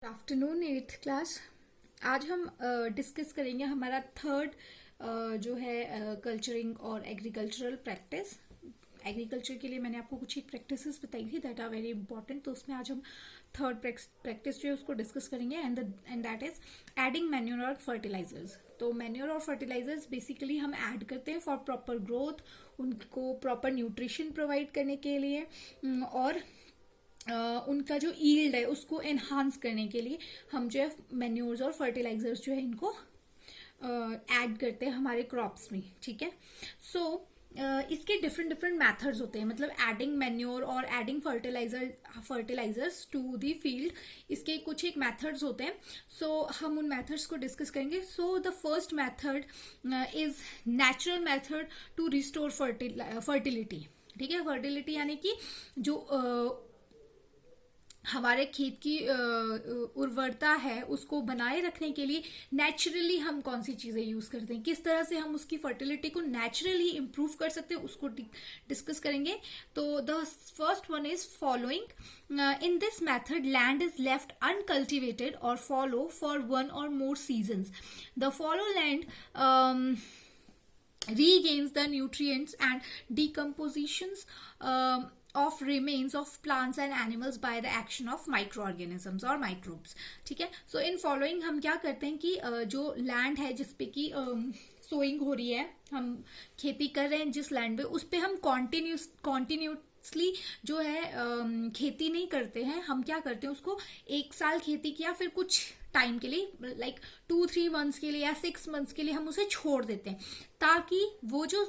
Afternoon eighth class. आज हम discuss करेंगे हमारा थर्ड जो है कल्चरिंग और एग्रीकल्चरल प्रैक्टिस। एग्रीकल्चर के लिए मैंने आपको कुछ एक प्रैक्टिसेस बताई थी दैट आर वेरी इंपॉर्टेंट, तो उसमें आज हम थर्ड प्रैक्टिस जो है उसको डिस्कस करेंगे and that is adding manure और फर्टिलाइजर्स। तो मैन्योर और फर्टिलाइजर्स बेसिकली हम ऐड करते हैं फॉर प्रॉपर ग्रोथ, उनको प्रॉपर न्यूट्रिशन प्रोवाइड करने के लिए और उनका जो ईल्ड है उसको एनहांस करने के लिए हम जो है मैन्योर्स और फर्टिलाइजर्स जो है इनको ऐड करते हैं हमारे क्रॉप्स में। ठीक है, सो इसके डिफरेंट डिफरेंट मेथड्स होते हैं, मतलब एडिंग मैन्योर और adding fertilizers to the field, इसके कुछ एक मेथड्स होते हैं। सो हम उन मेथड्स को डिस्कस करेंगे। So the first method is natural method to restore fertility. ठीक है, फर्टिलिटी यानी कि जो हमारे खेत की उर्वरता है उसको बनाए रखने के लिए नेचुरली हम कौन सी चीजें यूज करते हैं, किस तरह से हम उसकी फर्टिलिटी को नेचुरली इंप्रूव कर सकते हैं, उसको डिस्कस करेंगे। तो the first one is fallowing. In this method land is left uncultivated और फॉलो फॉर वन और more seasons. The fallow land regains the nutrients and decompositions of remains of plants and animals by the action of microorganisms or microbes। ठीक है, सो in following हम क्या करते हैं कि जो लैंड है जिसपे की सोइंग हो रही है, हम खेती कर रहे हैं जिस लैंड पे, उस पे हम कॉन्टिन्यूसली जो है खेती नहीं करते हैं। हम क्या करते हैं, उसको एक साल खेती किया, फिर कुछ टाइम के लिए लाइक 2-3 मंथ्स के लिए या 6 मंथ्स के लिए हम उसे छोड़ देते हैं, ताकि वो जो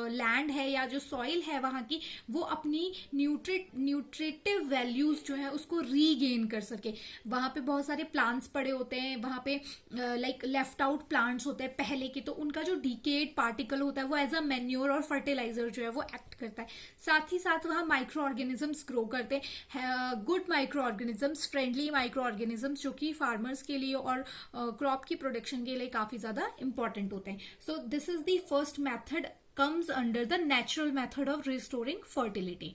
लैंड है या जो सॉइल है वहां की, वो अपनी न्यूट्रिटिव वैल्यूज जो है उसको रीगेन कर सके। वहां पे बहुत सारे प्लांट्स पड़े होते हैं, वहां पे लाइक लेफ्ट आउट प्लांट्स होते हैं पहले के, तो उनका जो डिकेड पार्टिकल होता है वो एज अ मैन्योर और फर्टिलाइजर जो है वो एक्ट करता है। साथ ही साथ वहां माइक्रो ऑर्गेनिजम्स ग्रो करते हैं, good micro organisms, friendly micro organisms, जो कि फार्मर्स के लिए और क्रॉप की प्रोडक्शन के लिए काफी ज्यादा इंपॉर्टेंट होते हैं। So this is the first method comes under the natural method of restoring fertility.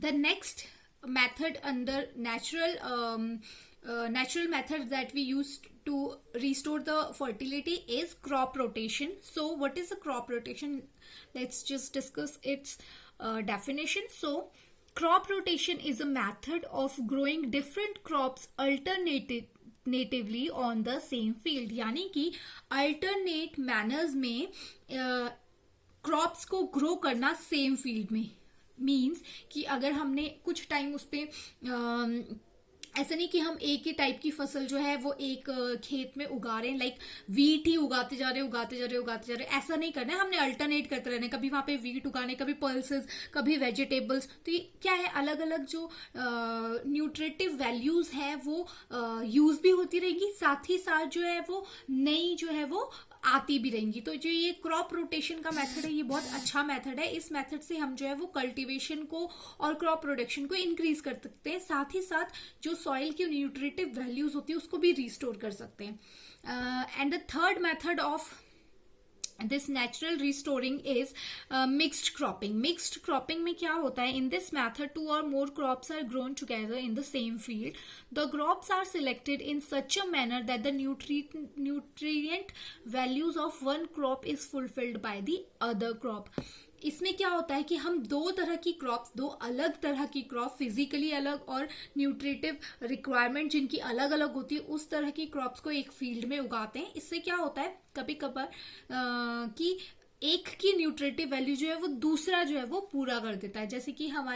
The next method under natural methods that we use to restore the fertility is crop rotation. So what is a crop rotation? Let's just discuss its definition. So crop rotation is a method of growing different crops alternatively on the same field। यानी कि alternate manners में crops को grow करना same field में, means कि अगर हमने कुछ टाइम उस पे ऐसा नहीं कि हम एक ही टाइप की फसल जो है वो एक खेत में उगा रहे हैं, लाइक वीट ही उगाते जा रहे, ऐसा नहीं करना है। हमने अल्टरनेट करते रहना है, कभी वहां पे वीट उगाने, कभी पल्सेस, कभी वेजिटेबल्स। तो ये क्या है, अलग अलग जो न्यूट्रिटिव वैल्यूज है वो यूज भी होती रहेगी, साथ ही साथ जो है वो नई जो है वो आती भी रहेंगी। तो जो ये क्रॉप रोटेशन का मेथड है ये बहुत अच्छा मेथड है। इस मेथड से हम जो है वो कल्टीवेशन को और क्रॉप प्रोडक्शन को इंक्रीज कर सकते हैं, साथ ही साथ जो सॉइल की न्यूट्रिटिव वैल्यूज होती है उसको भी रिस्टोर कर सकते हैं। And the third method of this natural restoring is mixed cropping। mixed cropping में क्या होता है, in this method 2 or more crops are grown together in the same field। the crops are selected in such a manner that the nutrient values of one crop is fulfilled by the other crop। इसमें क्या होता है कि हम दो तरह की crops, दो अलग तरह की क्रॉप, फिजिकली अलग और न्यूट्रिटिव रिक्वायरमेंट जिनकी अलग अलग होती है, उस तरह की क्रॉप्स को एक फील्ड में उगाते हैं। इससे क्या होता है कभी कभार कि एक की न्यूट्रिटिव वैल्यू जो है वो दूसरा जो है वो पूरा कर देता है। जैसे कि हम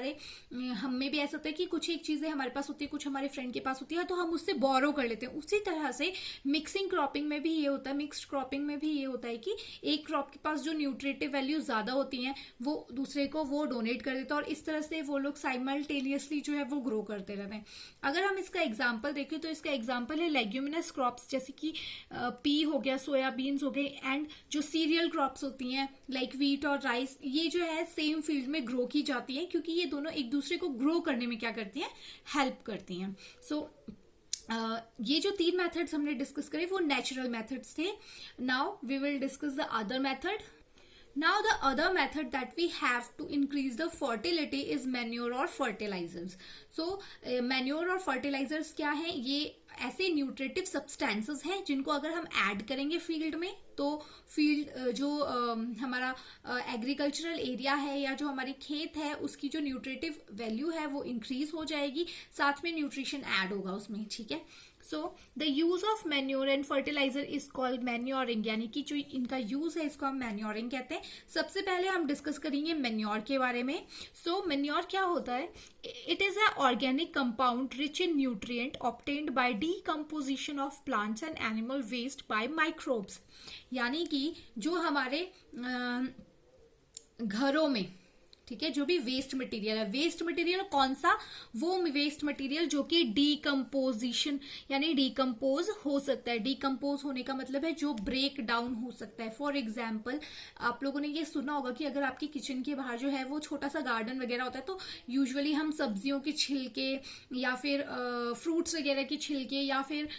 में भी ऐसा होता है कि कुछ एक चीजें हमारे पास होती है, कुछ हमारे फ्रेंड के पास होती है, तो हम उससे बोरो कर लेते हैं। उसी तरह से मिक्सिंग क्रॉपिंग में भी ये होता है, मिक्स्ड क्रॉपिंग में भी ये होता है कि एक क्रॉप के पास जो न्यूट्रिटिव वैल्यू ज्यादा होती है वो दूसरे को वो डोनेट कर देता है, और इस तरह से वो लोग साइमल्टेनियसली जो है वो ग्रो करते रहते हैं। अगर हम इसका एग्जाम्पल देखें तो इसका एग्जाम्पल है लेग्यूमिनस क्रॉप्स, जैसे कि पी हो गया, सोयाबीन्स हो गए, एंड जो सीरियल क्रॉप्स होती हैं लाइक वीट और राइस, ये जो है सेम फील्ड में ग्रो की जाती है, क्योंकि ये दोनों एक दूसरे को ग्रो करने में क्या करती हैं, हेल्प करती हैं। सो ये जो 3 मेथड्स हमने डिस्कस करे वो नेचुरल मेथड्स थे। Now we will discuss the other method. Now the other method that we have to increase the fertility is manure or fertilizers. So manure और fertilizers क्या है, ये ऐसे न्यूट्रिटिव सब्सटेंसेस हैं जिनको अगर हम ऐड करेंगे फील्ड में तो फील्ड जो हमारा एग्रीकल्चरल एरिया है या जो हमारे खेत है उसकी जो न्यूट्रिटिव वैल्यू है वो इंक्रीज हो जाएगी, साथ में न्यूट्रिशन ऐड होगा उसमें, ठीक है। So the use of manure and fertilizer is called manuring, यानी कि जो इनका यूज है इसको हम मैन्योरिंग कहते हैं। सबसे पहले हम डिस्कस करेंगे मैन्योर के बारे में। सो मैन्योर क्या होता है? It is a organic compound rich in nutrient obtained by decomposition of plants and animal waste by microbes, यानी कि जो हमारे घरों में, ठीक है, जो भी वेस्ट मटेरियल है, वेस्ट मटेरियल कौन सा? वो वेस्ट मटेरियल जो कि डीकम्पोजिशन यानी डीकम्पोज हो सकता है। डीकम्पोज होने का मतलब है जो ब्रेक डाउन हो सकता है। फॉर एग्जाम्पल आप लोगों ने ये सुना होगा कि अगर आपके किचन के बाहर जो है वो छोटा सा गार्डन वगैरह होता है तो यूजुअली हम सब्जियों के छिलके या फिर फ्रूट्स वगैरह के छिलके या फिर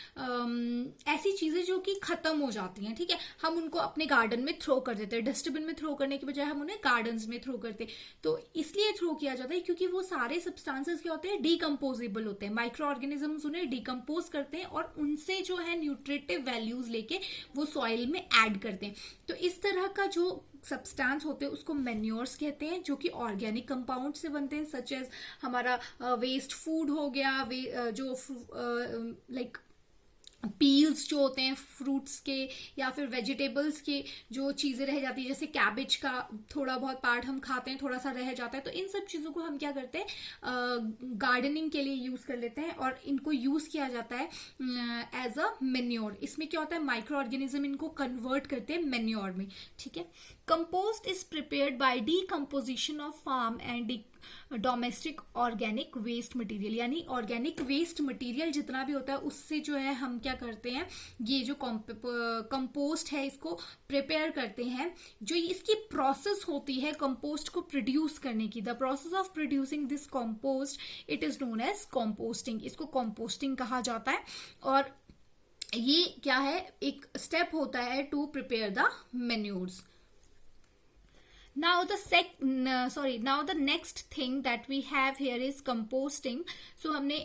ऐसी चीजें जो कि खत्म हो जाती हैं, ठीक है, हम उनको अपने गार्डन में थ्रो कर देते हैं। डस्टबिन में थ्रो करने के बजाय हम उन्हें गार्डन्स में थ्रो करते हैं। तो इसलिए थ्रो किया जाता है क्योंकि वो सारे सब्सटेंसेस क्या होते हैं? डीकम्पोजेबल होते हैं। माइक्रो ऑर्गेनिजम्स उन्हें डीकम्पोज करते हैं और उनसे जो है न्यूट्रिटिव वैल्यूज लेके वो सॉइल में ऐड करते हैं। तो इस तरह का जो सब्सटेंस होते हैं उसको मैन्योर्स कहते हैं, जो कि ऑर्गेनिक कंपाउंड से बनते हैं, सच एज हमारा वेस्ट फूड हो गया, जो लाइक पील्स जो होते हैं फ्रूट्स के या फिर वेजिटेबल्स के, जो चीजें रह जाती है, जैसे कैबेज का थोड़ा बहुत पार्ट हम खाते हैं, थोड़ा सा रह जाता है, तो इन सब चीजों को हम क्या करते हैं? गार्डनिंग के लिए यूज कर लेते हैं और इनको यूज किया जाता है एज अ मैन्योर। इसमें क्या होता है? माइक्रो ऑर्गेनिज्म इनको कन्वर्ट करते हैं मैन्योर में, ठीक है। Compost is prepared by decomposition of farm and domestic organic waste material, यानी ऑर्गेनिक वेस्ट मटेरियल जितना भी होता है उससे जो है हम क्या करते हैं? ये जो कंपोस्ट है इसको प्रिपेयर करते हैं। जो इसकी प्रोसेस होती है कंपोस्ट को प्रोड्यूस करने की, the process of producing this compost it is known as composting. इसको कंपोस्टिंग कहा जाता है और ये क्या है? एक स्टेप होता है to prepare the manures. Now the next thing that we have here is composting. So हमने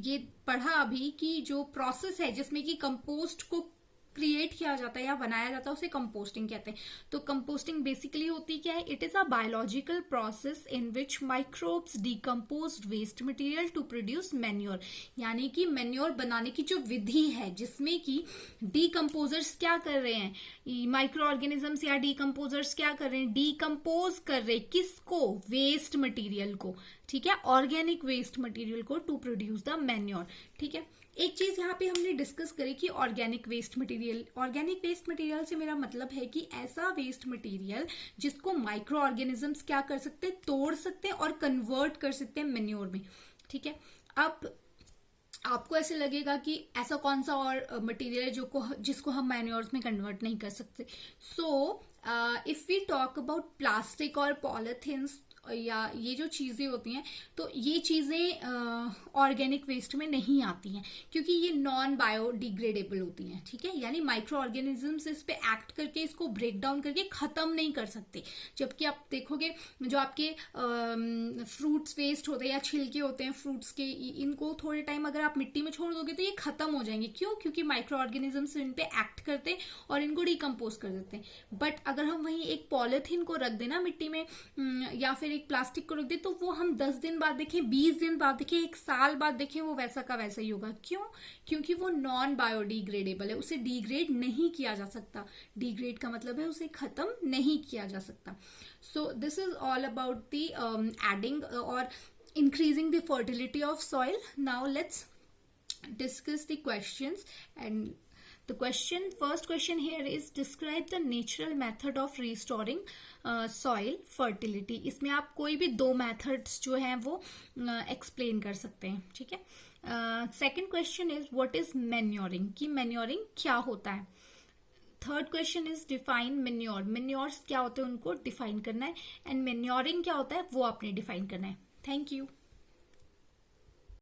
ये पढ़ा अभी कि जो प्रोसेस है जिसमें कि कंपोस्ट को क्रिएट किया जाता है या बनाया जाता है उसे कंपोस्टिंग कहते हैं। तो कंपोस्टिंग बेसिकली होती क्या है? It is a biological process in which microbes decompose waste material to produce manure, यानी कि मैन्योर बनाने की जो विधि है जिसमें कि डीकम्पोजर्स क्या कर रहे हैं? माइक्रो ऑर्गेनिजम्स या डीकम्पोजर्स क्या कर रहे हैं? डीकम्पोज कर रहे हैं किसको? वेस्ट मटेरियल को, ठीक है, ऑर्गेनिक वेस्ट मटेरियल को, टू प्रोड्यूस द मैन्योर, ठीक है। एक चीज यहाँ पे हमने डिस्कस करी कि organic waste material, organic waste material से मेरा मतलब है कि ऐसा वेस्ट मटेरियल जिसको माइक्रो ऑर्गेनिजम्स क्या कर सकते हैं? तोड़ सकते हैं और कन्वर्ट कर सकते हैं मैन्योर में, ठीक है। अब आपको ऐसे लगेगा कि ऐसा कौन सा और मटेरियल है जिसको हम मैन्योर्स में कन्वर्ट नहीं कर सकते? So if we talk about plastic और पॉलिथीन्स या ये जो चीजें होती हैं तो ये चीजें ऑर्गेनिक वेस्ट में नहीं आती हैं क्योंकि ये नॉन बायोडिग्रेडेबल होती हैं, ठीक है, यानी माइक्रो ऑर्गेनिजम्स इस पे एक्ट करके इसको ब्रेक डाउन करके खत्म नहीं कर सकते। जबकि आप देखोगे जो आपके फ्रूट्स वेस्ट होते हैं या छिलके होते हैं फ्रूट्स के, इनको थोड़े टाइम अगर आप मिट्टी में छोड़ दोगे तो ये खत्म हो जाएंगे। क्यों? क्योंकि माइक्रो ऑर्गेनिजम्स इन पे एक्ट करते हैं और इनको डिकम्पोज कर देते हैं। बट अगर हम वहीं एक पॉलिथीन को रख देना मिट्टी में या फिर एक प्लास्टिक को रख दे तो वो हम 10 दिन बाद देखें, 20 दिन बाद देखें, 1 साल बाद देखें, वो वैसा का वैसा ही होगा। क्यों? क्योंकि वो नॉन बायोडिग्रेडेबल है, उसे डिग्रेड नहीं किया जा सकता। डिग्रेड का मतलब है उसे खत्म नहीं किया जा सकता। So this is all about the adding और increasing the fertility of soil. Now let's discuss the questions, and the first question here is describe the natural method of restoring soil fertility. इसमें आप कोई भी 2 methods जो हैं वो explain कर सकते हैं, ठीक है। Second question is what is manuring, कि manuring क्या होता है। Third question is define manure, manures क्या होते हैं उनको डिफाइन करना है, एंड मैन्योरिंग क्या होता है वो आपने डिफाइन करना है। Thank you.